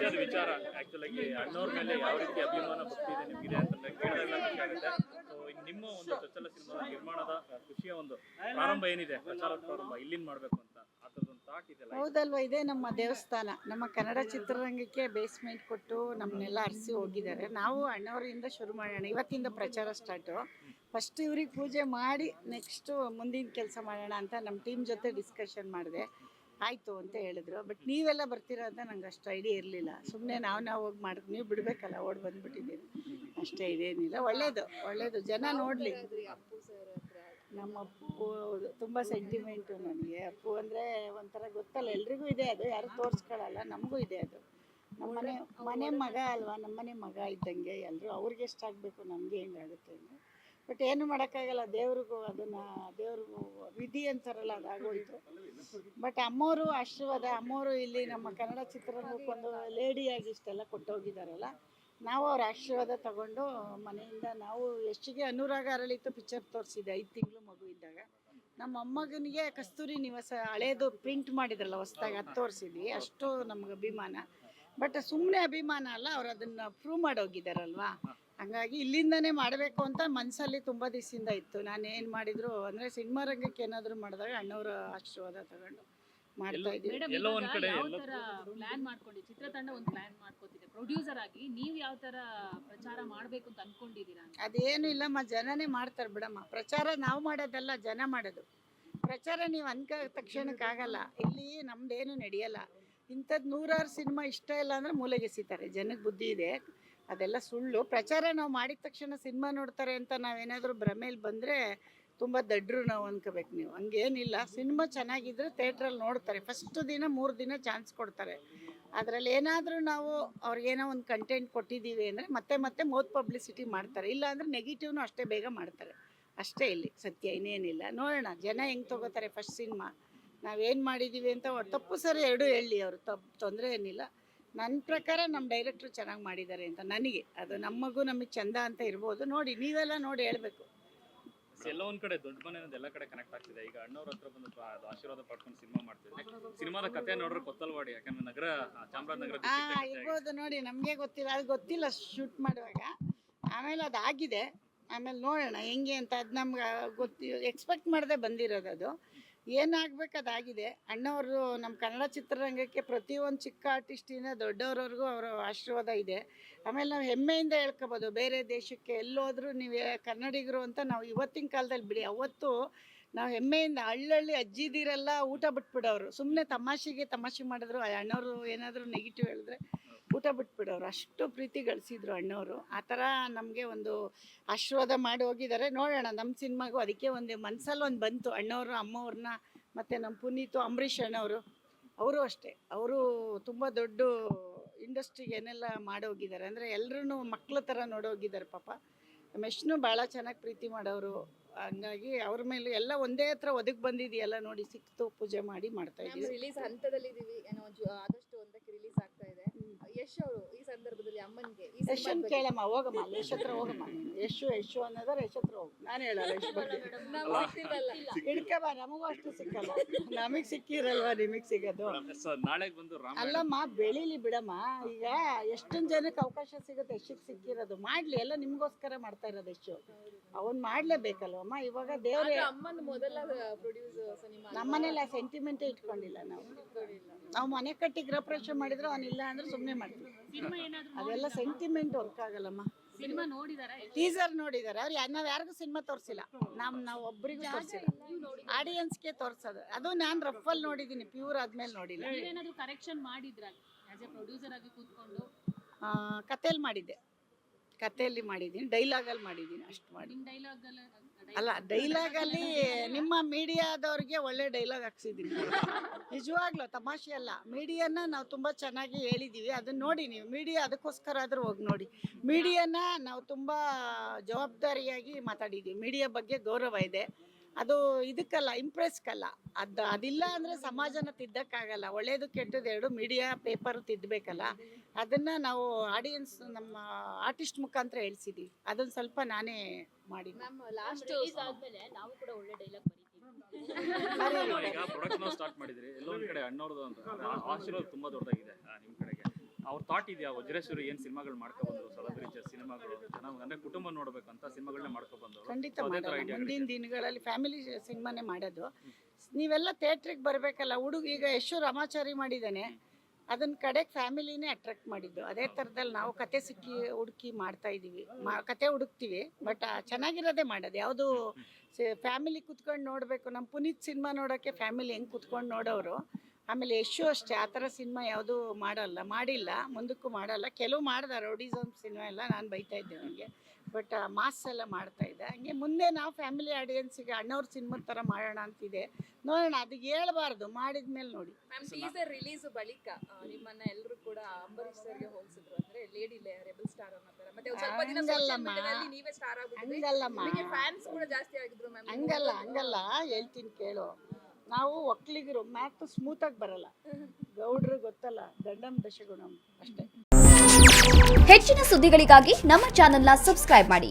ಖುಷಿಯಾದ ವಿಚಾರ ಆಕ್ಚುಲಿ ಅಣ್ಣವ್ರ ಮೇಲೆ ಯಾವ ರೀತಿ ಅಭಿಮಾನ ಭಕ್ತಿ ಇದೆ ನಿಮಗಿದೆ ಅಂತ ಕೇಳಿದಾಗ ಖುಷಿ ಆಗುತ್ತೆ. ಸೊ ನಿಮ್ಮ ಒಂದು ಚೊಚ್ಚಲ ಸಿನಿಮಾ ನಿರ್ಮಾಣದ ಖುಷಿಯ ಒಂದು ಪ್ರಾರಂಭ ಏನಿದೆ, ಪ್ರಚಾರದ ಪ್ರಾರಂಭ ಇಲ್ಲಿಂದ ಮಾಡಬೇಕು ಅಂತ ಆ ಥರದೊಂದು ಥಾಟ್ ಇದೆಯಲ್ಲ? ಹೌದಲ್ವಾ, ಇದೇ ನಮ್ಮ ದೇವಸ್ಥಾನ. ನಮ್ಮ ಕನ್ನಡ ಚಿತ್ರರಂಗಕ್ಕೆ ಬೇಸ್ಮೆಂಟ್ ಕೊಟ್ಟು ನಮ್ಮನ್ನೆಲ್ಲ ಅರಸಿ ಹೋಗಿದ್ದಾರೆ. ನಾವು ಅಣ್ಣವರಿಂದ ಶುರು ಮಾಡೋಣ, ಇವತ್ತಿಂದ ಪ್ರಚಾರ ಸ್ಟಾರ್ಟು. ಫಸ್ಟ್ ಇವ್ರಿಗೆ ಪೂಜೆ ಮಾಡಿ ನೆಕ್ಸ್ಟು ಮುಂದಿನ ಕೆಲಸ ಮಾಡೋಣ ಅಂತ ನಮ್ಮ ಟೀಮ್ ಜೊತೆ ಡಿಸ್ಕಷನ್ ಮಾಡಿದೆ. ಆಯಿತು ಅಂತ ಹೇಳಿದ್ರು. ಬಟ್ ನೀವೆಲ್ಲ ಬರ್ತೀರಾ ಅಂತ ನಂಗೆ ಅಷ್ಟು ಐಡಿಯಾ ಇರಲಿಲ್ಲ. ಸುಮ್ಮನೆ ನಾವು ಹೋಗಿ ಮಾಡಿದ್ವಿ, ನೀವು ಬಿಡಬೇಕಲ್ಲ, ಓಡಿ ಬಂದುಬಿಟ್ಟಿದ್ದೀರಿ ಅಷ್ಟೇ, ಇದೇನಿಲ್ಲ. ಒಳ್ಳೇದು ಜನ ನೋಡಲಿ. ನಮ್ಮ ಅಪ್ಪು ತುಂಬ ಸೆಂಟಿಮೆಂಟು ನನಗೆ. ಅಪ್ಪು ಅಂದರೆ ಒಂಥರ ಗೊತ್ತಲ್ಲ, ಎಲ್ರಿಗೂ ಇದೆ ಅದು, ಯಾರು ತೋರಿಸ್ಕೊಳ್ಳಲ್ಲ, ನಮಗೂ ಇದೆ ಅದು. ಮನೆ ಮಗ ಅಲ್ವಾ, ನಮ್ಮನೆ ಮಗ ಇದ್ದಂಗೆ ಎಲ್ಲರೂ. ಅವ್ರಿಗೆ ಎಷ್ಟಾಗಬೇಕು, ನಮಗೆ ಹೆಂಗಾಗುತ್ತೆ ಅಂದರೆ. ಬಟ್ ಏನು ಮಾಡೋಕ್ಕಾಗಲ್ಲ, ದೇವ್ರಿಗೂ ಅದನ್ನು ದೇವ್ರಿಗೂ ವಿಧಿ ಅಂತಾರಲ್ಲ, ಅದಾಗೋಯ್ತು. ಬಟ್ ಅಮ್ಮವರು ಆಶೀರ್ವಾದ, ಅಮ್ಮವರು ಇಲ್ಲಿ ನಮ್ಮ ಕನ್ನಡ ಚಿತ್ರರಂಗಕ್ಕೊಂದು ಲೇಡಿಯಾಗಿ ಇಷ್ಟೆಲ್ಲ ಕೊಟ್ಟೋಗಿದ್ದಾರಲ್ಲ, ನಾವು ಅವ್ರ ಆಶೀರ್ವಾದ ತಗೊಂಡು ಮನೆಯಿಂದ ನಾವು ಯಶ್ಗೆ ಅನುರಾಗ ಅರಳಿತು ಪಿಕ್ಚರ್ ತೋರಿಸಿದೆ 5 ತಿಂಗಳು ಮಗು ಇದ್ದಾಗ. ನಮ್ಮ ಮೊಮ್ಮಗನಿಗೆ ಕಸ್ತೂರಿ ನಿವಾಸ ಹಳೇದು ಪ್ರಿಂಟ್ ಮಾಡಿದ್ರಲ್ಲ ಹೊಸ್ದಾಗಿ, ಅದು ತೋರಿಸಿದ್ವಿ. ಅಷ್ಟು ನಮ್ಗೆ ಅಭಿಮಾನ. ಬಟ್ ಸುಮ್ಮನೆ ಅಭಿಮಾನ ಅಲ್ಲ, ಅವ್ರು ಅದನ್ನು ಪ್ರೂವ್ ಮಾಡೋಗಿದ್ದಾರಲ್ವಾ. ಹಂಗಾಗಿ ಇಲ್ಲಿಂದನೇ ಮಾಡಬೇಕು ಅಂತ ಮನಸ್ಸಲ್ಲಿ ತುಂಬ ದಿವಸದಿಂದ ಇತ್ತು. ನಾನು ಏನು ಮಾಡಿದ್ರು ಅಂದರೆ ಸಿನಿಮಾ ರಂಗಕ್ಕೆ ಏನಾದರೂ ಮಾಡಿದಾಗ ಅಣ್ಣವರ ಆಶೀರ್ವಾದ ತಗೊಂಡು ಮಾಡ್ತಾ ಇದ್ದೀವಿ. ಪ್ಲಾನ್ ಮಾಡ್ಕೊಂಡು ಚಿತ್ರತಂಡ ಒಂದು ಪ್ಲಾನ್ ಮಾಡ್ಕೋತಿದೆ, ಪ್ರೊಡ್ಯೂಸರ್ ಆಗಿ ನೀವು ಯಾವ ತರ ಪ್ರಚಾರ ಮಾಡಬೇಕು ಅಂತ ಅನ್ಕೊಂಡಿದ್ದೀರಾ? ಅದೇನು ಇಲ್ಲಮ್ಮ, ಜನನೇ ಮಾಡ್ತಾರೆ ಬಿಡಮ್ಮ. ಪ್ರಚಾರ ನಾವು ಮಾಡೋದಲ್ಲ, ಜನ ಮಾಡೋದು. ಪ್ರಚಾರ ನೀವು ಅನ್ಕ ತಕ್ಷಣಕ್ಕಾಗಲ್ಲ. ಇಲ್ಲಿ ನಮ್ದೇನು ನಡೆಯಲ್ಲ. ಇಂಥದ್ದು 100 ಸಿನಿಮಾ ಇಷ್ಟ ಇಲ್ಲ ಅಂದರೆ ಮೂಲೆಗೆಸಿತಾರೆ. ಜನಕ್ಕೆ ಬುದ್ಧಿ ಇದೆ, ಅದೆಲ್ಲ ಸುಳ್ಳು. ಪ್ರಚಾರ ನಾವು ಮಾಡಿದ ತಕ್ಷಣ ಸಿನಿಮಾ ನೋಡ್ತಾರೆ ಅಂತ ನಾವೇನಾದರೂ ಭ್ರಮೇಲಿ ಬಂದರೆ ತುಂಬ ದಡ್ರು ನಾವು ಅನ್ಕೋಬೇಕು. ನೀವು ಹಂಗೇನಿಲ್ಲ. ಸಿನಿಮಾ ಚೆನ್ನಾಗಿದ್ದರೆ ಥಿಯೇಟ್ರಲ್ಲಿ ನೋಡ್ತಾರೆ. ಫಸ್ಟ್ ದಿನ 3 ದಿನ ಚಾನ್ಸ್ ಕೊಡ್ತಾರೆ. ಅದರಲ್ಲಿ ಏನಾದರೂ ನಾವು ಅವ್ರಿಗೇನೋ ಒಂದು ಕಂಟೆಂಟ್ ಕೊಟ್ಟಿದ್ದೀವಿ ಅಂದರೆ ಮತ್ತೆ ಮೌತ್ ಪಬ್ಲಿಸಿಟಿ ಮಾಡ್ತಾರೆ. ಇಲ್ಲ ಅಂದರೆ ನೆಗೆಟಿವ್ನು ಅಷ್ಟೇ ಬೇಗ ಮಾಡ್ತಾರೆ. ಅಷ್ಟೇ ಇಲ್ಲಿ ಸತ್ಯ, ಇನ್ನೇನಿಲ್ಲ. ನೋಡೋಣ ಜನ ಹೆಂಗೆ ತೊಗೋತಾರೆ. ಫಸ್ಟ್ ಸಿನಿಮಾ ನಾವೇನು ಮಾಡಿದ್ದೀವಿ ಅಂತ ತಪ್ಪು ಸರಿ ಎರಡೂ ಹೇಳಿ, ಅವರು ತೊಂದರೆ ಏನಿಲ್ಲ. ನನ್ನ ಪ್ರಕಾರ ನಮ್ಮ ಡೈರೆಕ್ಟ್ರು ಚೆನ್ನಾಗಿ ಮಾಡಿದ್ದಾರೆ ಅಂತ ನನಗೆ. ಅದು ನಮಗೂ ನಮಗೆ ಚಂದ ಅಂತ ಇರ್ಬೋದು. ನೋಡಿ, ನೀವೆಲ್ಲ ನೋಡಿ ಹೇಳಬೇಕು. ಎಲ್ಲ ಒಂದ್ ಕಡೆ ದೊಡ್ಡ ಮನೆ ಎಲ್ಲ ಕಡೆ ಕನೆಕ್ಟ್ ಆಗ್ತಿದೆ. ಈಗ ಅಣ್ಣವ್ರ ಹತ್ರ ಬಂದು ಆಶೀರ್ವಾದ ಪಡ್ಕೊಂಡು ಸಿನಿಮಾ ಮಾಡ್ತಿದ್ದೆ. ಸಿನಿಮಾದ ಕಥೆ ನೋಡ್ರೆ ಕೊತ್ತಲ್ವಾಡಿ, ಯಾಕಂದ್ರೆ ನಗರ ಚಾಮರಾಜನಗರ ಇರ್ಬೋದು. ನೋಡಿ, ನಮಗೆ ಗೊತ್ತಿಲ್ಲ, ಅದು ಗೊತ್ತಿಲ್ಲ ಶೂಟ್ ಮಾಡುವಾಗ. ಆಮೇಲೆ ಅದಾಗಿದೆ, ಆಮೇಲೆ ನೋಡೋಣ ಹೆಂಗೆ ಅಂತ. ಅದು ನಮ್ಗೆ ಎಕ್ಸ್ಪೆಕ್ಟ್ ಮಾಡದೆ ಬಂದಿರೋದು. ಅದು ಏನಾಗಬೇಕು ಅದಾಗಿದೆ. ಅಣ್ಣವರು ನಮ್ಮ ಕನ್ನಡ ಚಿತ್ರರಂಗಕ್ಕೆ ಪ್ರತಿಯೊಂದು ಚಿಕ್ಕ ಆರ್ಟಿಸ್ಟಿಂದ ದೊಡ್ಡವ್ರವ್ರಿಗೂ ಅವರ ಆಶೀರ್ವಾದ ಇದೆ. ಆಮೇಲೆ ನಾವು ಹೆಮ್ಮೆಯಿಂದ ಹೇಳ್ಕೊಬೋದು, ಬೇರೆ ದೇಶಕ್ಕೆ ಎಲ್ಲೋದ್ರೂ ನೀವು ಕನ್ನಡಿಗರು ಅಂತ ನಾವು ಇವತ್ತಿನ ಕಾಲದಲ್ಲಿ ಬಿಡಿ. ಅವತ್ತು ನಾವು ಹೆಮ್ಮೆಯಿಂದ ಹಳ್ಳಿ ಅಜ್ಜಿದಿರೆಲ್ಲ ಊಟ ಬಿಟ್ಬಿಡೋರು. ಸುಮ್ಮನೆ ತಮಾಷೆ ಮಾಡಿದ್ರು. ಅಣ್ಣವರು ಏನಾದರೂ ನೆಗೆಟಿವ್ ಹೇಳಿದ್ರೆ ಊಟ ಬಿಟ್ಬಿಡೋರು. ಅಷ್ಟು ಪ್ರೀತಿ ಗಳಿಸಿದ್ರು ಅಣ್ಣವರು. ಆ ಥರ ನಮಗೆ ಒಂದು ಆಶೀರ್ವಾದ ಮಾಡಿ ಹೋಗಿದ್ದಾರೆ. ನೋಡೋಣ ನಮ್ಮ ಸಿನಿಮಾಗೂ ಅದಕ್ಕೆ ಒಂದು ಮನಸ್ಸಲ್ಲಿ ಒಂದು ಬಂತು. ಅಣ್ಣವರು ಅಮ್ಮವ್ರನ್ನ ಮತ್ತು ನಮ್ಮ ಪುನೀತು ಅಂಬರೀಷ್ ಅಣ್ಣವರು, ಅವರು ಅಷ್ಟೇ. ಅವರು ತುಂಬ ದೊಡ್ಡ ಇಂಡಸ್ಟ್ರಿಗೆ ಏನೆಲ್ಲ ಮಾಡೋಗಿದ್ದಾರೆ ಅಂದರೆ ಎಲ್ಲರೂ ಮಕ್ಳ ಥರ ನೋಡೋಗಿದ್ದಾರೆ ಪಾಪ. ಮೆಷ್ನು ಭಾಳ ಚೆನ್ನಾಗಿ ಪ್ರೀತಿ ಮಾಡೋರು. ಹಂಗಾಗಿ ಅವ್ರ ಮೇಲೆ ಎಲ್ಲ ಒಂದೇ ಹತ್ರ ಒದಗಿ ಬಂದಿದೆಯಲ್ಲ, ನೋಡಿ ಸಿಕ್ತು, ಪೂಜೆ ಮಾಡಿ ಮಾಡ್ತಾ ಇದ್ದೀವಿ. ರಿಲೀಸ್ ಹಂತದಲ್ಲಿ ಇದೀವಿ, ಏನೋ ಆದಷ್ಟು ಒಂದಕ್ಕೆ ರಿಲೀಸ್ ಆಗ್ತಾ ಇದೆ. ಯಶ್ ಅವರು ಈ ಸಂದರ್ಭದಲ್ಲಿ ಅಮ್ಮನಿಗೆ ಯಶನ್ ಕೇಳಮ್ಮ, ಹೋಗಮ್ಮ ಯಶ್ ಹತ್ರ ಹೋಗಮ್ಮ. ನೀನು ಯಶು ಅನ್ನೋದಾರೆ ಯಶ್ ಹತ್ರ ಹೋಗು. ನಾನು ಹೇಳಲ್ಲ ಯಶ್ ಬಗ್ಗೆ. ಹಿಡ್ಕಬ, ನಮಗೂ ಅಷ್ಟು ಸಿಕ್ಕಲ್ಲ. ನಮಗೆ ಸಿಕ್ಕಿರಲ್ವಾ ನಿಮಗೆ ಸಿಗೋದು? ನಾಳೆಗೆ ಬಂದು ಅಲ್ಲಮ್ಮ, ಬೆಳೀಲಿ ಬಿಡಮ್ಮ. ಈಗ ಎಷ್ಟೊಂದು ಜನಕ್ಕೆ ಅವಕಾಶ ಸಿಗುತ್ತೆ. ಯಶಕ್ಕೆ ಸಿಕ್ಕಿರೋದು ಮಾಡಲಿ, ಎಲ್ಲ ನಿಮಗೋಸ್ಕರ ಮಾಡ್ತಾ ಇರೋದು ಯಶು. ಅವನು ಮಾಡಲೇಬೇಕಲ್ವಮ್ಮ. ಇವಾಗ ದೇವ್ರೆ ಅಮ್ಮನ ಮೊದಲ ಪ್ರೊಡ್ಯೂಸರ್ ಸಿನಿಮಾ. ನಮ್ಮನೆಲ್ಲ ಸೆಂಟಿಮೆಂಟೇ ಇಟ್ಕೊಂಡಿಲ್ಲ ನಾವು ಮನೆ ಕಟ್ಟಿ ಗೃಹಪ್ರವೇಶ ಮಾಡಿದ್ರು ಅವನಿಲ್ಲ ಅಂದ್ರೆ ಸುಮ್ಮನೆ ಮಾಡ್ತೀವಿ. ಅದೆಲ್ಲ ಸೆಂಟಿಮೆಂಟ್ ವರ್ಕ್ ಆಗಲ್ಲಮ್ಮ. ಸಿನಿಮಾ ನೋಡಿದಾರ? ಟೀಸರ್ ನೋಡಿದಾರೆ. ನಾವ್ ಯಾರಿಗೂ ಸಿನಿಮಾ ತೋರಿಸಿಲ್ಲ. ನಾವು ಒಬ್ಬರಿಗೂ ತೋರಿಸಿಲ್ಲ. ಆಡಿಯನ್ಸ್ಗೆ ತೋರಿಸೋದು. ಅದು ನಾನು ರಫಲ್ಲಿ ನೋಡಿದ್ದೀನಿ, ಪ್ಯೂರ್ ಆದ್ಮೇಲೆ ನೋಡಿಲ್ಲ. ನೀವೇನಾದ್ರೂ ಕರೆಕ್ಷನ್ ಮಾಡಿದ್ರ ಆಸ್ ಎ ಪ್ರೊಡ್ಯೂಸರ್ ಆಗಿ ಕೂತ್ಕೊಂಡು? ಕಥೆಯಲ್ಲಿ ಮಾಡಿದ್ದೆ, ಕಥೆಯಲ್ಲಿ ಮಾಡಿದ್ದೀನಿ, ಡೈಲಾಗಲ್ಲಿ ಮಾಡಿದ್ದೀನಿ, ಅಷ್ಟು ಮಾಡಿ. ಅಲ್ಲ, ಡೈಲಾಗಲ್ಲಿ ನಿಮ್ಮ ಮೀಡಿಯಾದವ್ರಿಗೆ ಒಳ್ಳೆ ಡೈಲಾಗ್ ಹಾಕ್ಸಿದ್ದೀನಿ ನಿಜವಾಗ್ಲೂ, ತಮಾಷೆ ಅಲ್ಲ. ಮೀಡಿಯಾನ ನಾವು ತುಂಬ ಚೆನ್ನಾಗಿ ಹೇಳಿದ್ದೀವಿ. ಅದನ್ನ ನೋಡಿ ನೀವು. ಮೀಡಿಯಾ ಅದಕ್ಕೋಸ್ಕರ ಆದರೂ ಹೋಗಿ ನೋಡಿ. ಮೀಡಿಯಾನ ನಾವು ತುಂಬ ಜವಾಬ್ದಾರಿಯಾಗಿ ಮಾತಾಡಿದ್ದೀವಿ. ಮೀಡಿಯಾ ಬಗ್ಗೆ ಗೌರವ ಇದೆ. ಅದು ಇದಕ್ಕಲ್ಲ, ಇಂಪ್ರೆಸ್ಗಲ್ಲ. ಅದಿಲ್ಲ ಅಂದರೆ ಸಮಾಜನ ತಿದ್ದಕ್ಕಾಗಲ್ಲ. ಒಳ್ಳೇದು ಕೆಟ್ಟದ್ದು ಎರಡು ಮೀಡಿಯಾ ಪೇಪರು ತಿದ್ದಬೇಕಲ್ಲ. ಅದನ್ನು ನಾವು ಆಡಿಯನ್ಸ್ ನಮ್ಮ ಆರ್ಟಿಸ್ಟ್ ಮುಖಾಂತರ ಹೇಳ್ಸಿದ್ದೀವಿ. ಅದನ್ನು ಸ್ವಲ್ಪ ನಾನೇ ಮಾಡಿ. ಲಾಸ್ಟ್ ಆದ್ಮೇಲೆ ನಾವು ಕೂಡ ಒಳ್ಳೆ ಡೈಲಾಗ್ ಈಗ ಪ್ರೊಡಕ್ಷನ್ ಸ್ಟಾರ್ಟ್ ಮಾಡಿದ್ರಿ. ಎಲ್ಲೊಂದ್ ಕಡೆ ಅಣ್ಣವ್ರದ್ದು ಅಂತ ಆಶೀರ್ವಾದ ತುಂಬಾ ದೊಡ್ಡದಾಗಿದೆ ನಿಮ್ಮ ಕಡೆಗೆ. ಅವ್ರ ಥಾಟ್ ಇದೆಯಾ ವಜ್ರೇಶ್ವರಿ ಏನ್ ಸಿನಿಮಾಗಳು ಮಾಡ್ಕೊಬಂದ್ರು ಸೆಲೆಬ್ರಿಟಿ ಸಿನಿಮಾಗಳು ಚೆನ್ನಾಗಿ ಅಂದ್ರೆ ಕುಟುಂಬ ನೋಡ್ಬೇಕಂತ ಸಿನಿಮಾಗಳನ್ನ ಮಾಡ್ಕೊಬಂದ್ರು ಖಂಡಿತ ಮಾಡಲ್ಲ. ಮುಂದಿನ ದಿನಗಳಲ್ಲಿ ಫ್ಯಾಮಿಲಿ ಸಿನಿಮಾನೇ ಮಾಡೋದು. ನೀವೆಲ್ಲ ಥಿಯೇಟ್ರಿಗೆ ಬರಬೇಕಲ್ಲ. ಈಗ ಯಶು ರಾಮಾಚಾರಿ ಮಾಡಿದ್ದಾನೆ, ಅದನ್ನ ಕಡೆಗೆ ಫ್ಯಾಮಿಲಿನೇ ಅಟ್ರಾಕ್ಟ್ ಮಾಡಿದ್ದು. ಅದೇ ಥರದಲ್ಲಿ ನಾವು ಕತೆ ಹುಡುಕಿ ಮಾಡ್ತಾ ಇದ್ದೀವಿ, ಕತೆ ಹುಡುಕ್ತೀವಿ. ಬಟ್ ಚೆನ್ನಾಗಿರೋದೇ ಮಾಡೋದು. ಯಾವುದು ಫ್ಯಾಮಿಲಿ ಕುತ್ಕೊಂಡು ನೋಡಬೇಕು. ನಮ್ಮ ಪುನೀತ್ ಸಿನಿಮಾ ನೋಡೋಕ್ಕೆ ಫ್ಯಾಮಿಲಿ ಹೆಂಗೆ ಕುತ್ಕೊಂಡು ನೋಡೋರು. ಆಮೇಲೆ ಯಶು ಅಷ್ಟೇ ಆ ಥರ ಸಿನಿಮಾ ಯಾವುದೂ ಮಾಡಿಲ್ಲ, ಮುಂದಕ್ಕೂ ಮಾಡಲ್ಲ. ಕೆಲವು ಮಾಡ್ದ ರೌಡಿಸಮ್ ಸಿನಿಮಾ ಎಲ್ಲ ನಾನು ಬೈತಾ ಇದ್ದೆ ನನಗೆ. ಬಟ್ ಮಾಸ್ ಎಲ್ಲ ಮಾಡ್ತಾ ಇದ್ದೆ. ಹಂಗೆ ಮುಂದೆ ನಾವು ಫ್ಯಾಮಿಲಿ ಆಡಿಯನ್ಸಿಗೆ ಅಣ್ಣವ್ರ ಸಿನಿಮಾದ ಥರ ಮಾಡೋಣ ಅಂತಿದೆ. ನೋಡೋಣ, ಅದು ಹೇಳ್ಬಾರ್ದು, ಮಾಡಿದ್ಮೇಲೆ ನೋಡಿ. ಮ್ಯಾಮ್ ಟೀಸರ್ ರಿಲೀಸ್ ಬಳಿಕ ನಿಮ್ಮನ್ನ ಎಲ್ಲರೂ ಕೂಡ ಅಂಬರೀಶ್ ಸರ್ಗೆ ಹೋಲಿಸಿದ್ರು, ಅಂದ್ರೆ ಲೇಡಿ ರೆಬಲ್ ಸ್ಟಾರ್ ಅನ್ನೋ ತರ. ಮತ್ತೆ ಒಂದ್ ಸ್ವಲ್ಪ ದಿನ social media ದಲ್ಲಿ ನೀವೇ ಸ್ಟಾರ್ ಆಗ್ಬಿಟ್ಟಿದ್ರಿ, ಹಂಗಲ್ಲಮ್ಮ, ಫ್ಯಾನ್ಸ್ ಕೂಡ ಜಾಸ್ತಿ ಆಗಿದ್ರು ಮ್ಯಾಮ್. ಹಂಗಲ್ಲ ಹೇಳ್ತೀನಿ ಕೇಳು. ನಾವು ಒಕ್ಕಲಿಗರು ಮ್ಯಾಥ್ ಸ್ಮೂತಾಗಿ ಬರಲ್ಲ. ಗೌಡ್ರು ಗೊತ್ತಲ್ಲ, ದಂಡಂ ದಶಗುಣಂ ಅಷ್ಟೇ. ಹೆಚ್ಚಿನ ಸುದ್ದಿಗಳಿಗಾಗಿ ನಮ್ಮ ಚಾನೆಲ್ನ ಸಬ್ಸ್ಕ್ರೈಬ್ ಮಾಡಿ.